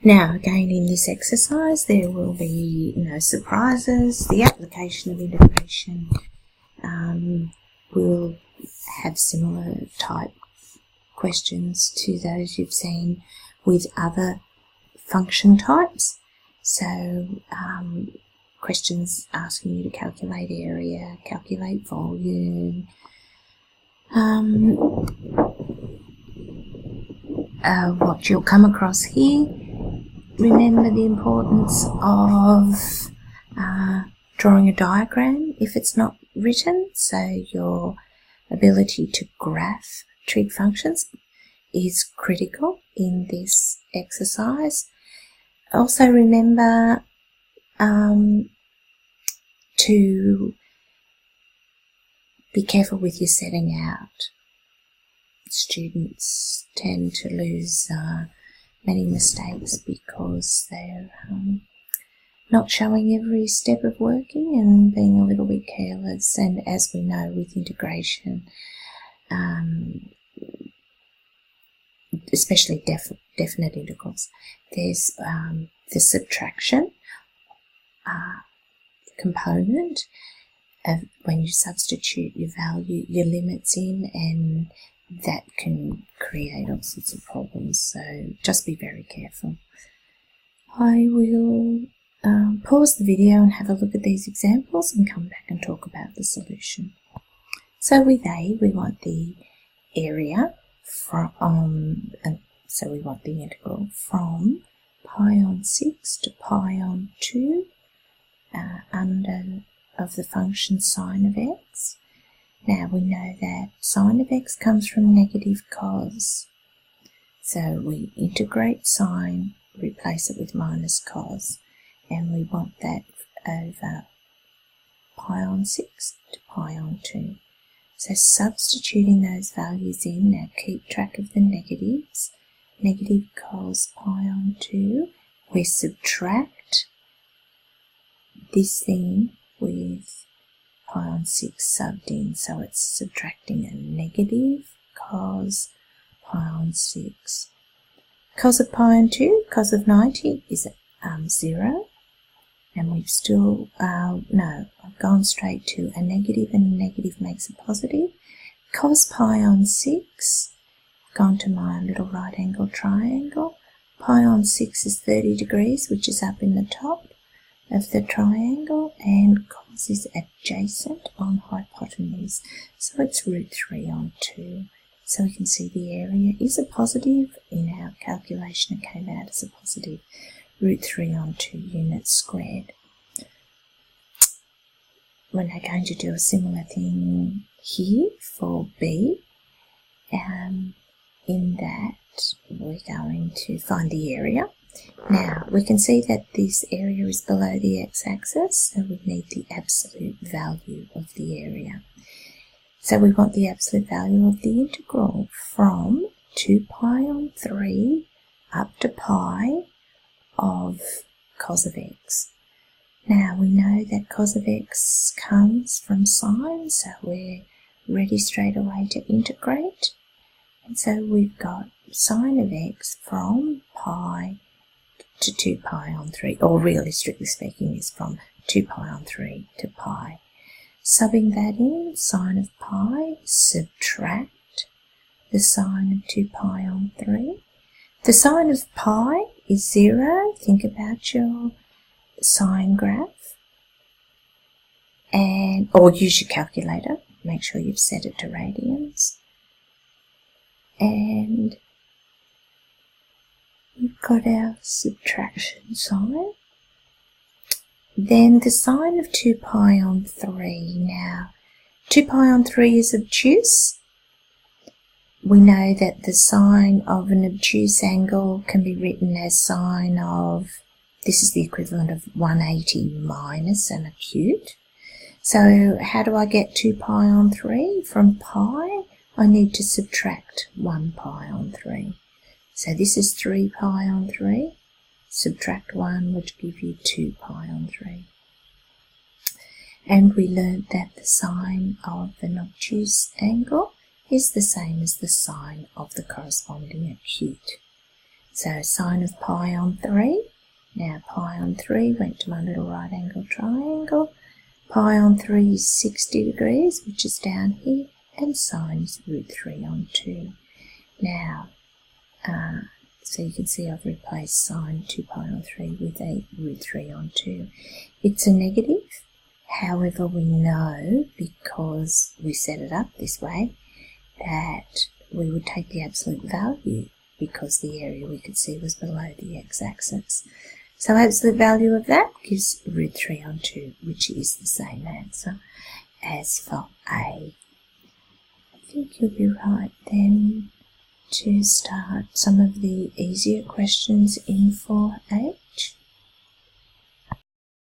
Now, again, in this exercise, there will be no surprises. The application of integration will have similar type questions to those you've seen with other function types. So, questions asking you to calculate area, calculate volume, what you'll come across here. Remember the importance of drawing a diagram if it's not written, so your ability to graph trig functions is critical in this exercise. Also remember to be careful with your setting out. Students tend to lose many mistakes because they're not showing every step of working and being a little bit careless. And as we know with integration, especially definite integrals, there's the subtraction component of when you substitute your value, your limits in, and that can create all sorts of problems, so just be very careful. I will pause the video and have a look at these examples and come back and talk about the solution. So with A, we want the area from, so we want the integral from pi on 6 to pi on 2 under of the function sine of x. Now we know that sine of x comes from negative cos. So we integrate sine, replace it with minus cos, and we want that over pi on 6 to pi on 2. So substituting those values in, now keep track of the negatives. Negative cos pi on 2, we subtract this thing with pi on 6 subbed in, so it's subtracting a negative cos pi on 6. Cos of pi on 2, cos of 90 is 0, and we've still, no, I've gone straight to a negative, and a negative makes a positive. Cos pi on 6, gone to my little right angle triangle. Pi on 6 is 30 degrees, which is up in the top of the triangle, and cos is adjacent on hypotenuse, so it's root 3 on 2. So we can see the area is a positive. In our calculation it came out as a positive, root 3 on 2 units squared. We're now going to do a similar thing here for B, in that we're going to find the area. Now, we can see that this area is below the x-axis, so we need the absolute value of the area. So we want the absolute value of the integral from 2 pi on 3 up to pi of cos of x. Now, we know that cos of x comes from sine, so we're ready straight away to integrate. And so we've got sine of x from pi to 2 pi on 3, or really strictly speaking is from 2 pi on 3 to pi. Subbing that in, sine of pi, subtract the sine of 2 pi on 3. The sine of pi is 0, think about your sine graph, and or use your calculator, make sure you've set it to radians. And we've got our subtraction sign. Then the sine of 2 pi on 3. Now, 2 pi on 3 is obtuse. We know that the sine of an obtuse angle can be written as sine of, this is the equivalent of 180 minus an acute. So how do I get 2 pi on 3? From pi, I need to subtract 1 pi on 3. So this is 3 pi on 3. Subtract 1, which give you 2 pi on 3. And we learned that the sine of an obtuse angle is the same as the sine of the corresponding acute. So sine of pi on 3. Now pi on 3 went to my little right angle triangle. Pi on 3 is 60 degrees, which is down here, and sine is root 3 on 2. Now, so you can see I've replaced sine 2 pi on 3 with a root 3 on 2. It's a negative, however we know, because we set it up this way, that we would take the absolute value because the area we could see was below the x-axis. So absolute value of that gives root 3 on 2, which is the same answer as for A. I think you'll be right then to start some of the easier questions in 4H.